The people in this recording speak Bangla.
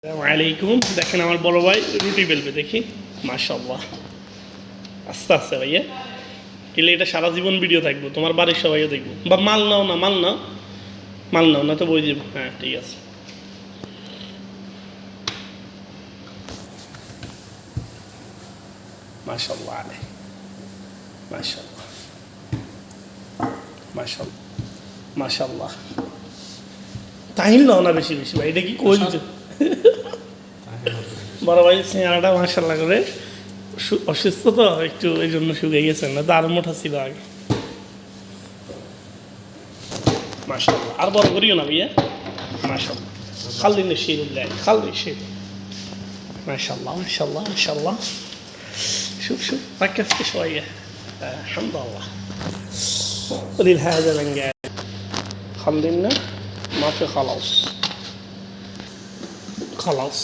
আসসালামু আলাইকুম। দেখেন আমার বড় ভাই রুটি বেলবে, দেখি মাশাআল্লাহ। আস্তে আস্তে ভাইয়া, এলে এটা সারা জীবন ভিডিও থাকবো, তোমার বাড়ির সবাইও দেখবো। বা মাল নাও না, মাল নাও, মাল নাও না তো বই যাবো। হ্যাঁ ঠিক আছে। মাশাআল্লাহ আলাই, মাশাআল্লাহ, মাশাআল্লাহ, মাশাআল্লাহ। তাহিল নাও না বেশি বেশি ভাই, এটা কি কই দিতে বড় ভাই চেহারাটা মাশাআল্লাহ করে অসুস্থ তো একটু, এই জন্য শুকিয়ে গেছেন, না তো আরো মোটা ছিল আগে। মাশাআল্লাহ, আর বড় করিও না ভাইয়া। মাশাআল্লাহ, خلي نشيل الله، خلي يشيل. ما شاء الله ما شاء الله ما شاء الله. شوف شوف ركزت شوية. الحمد لله. قليل هذا من قاعد. خلينا ما في خلاص. خلاص.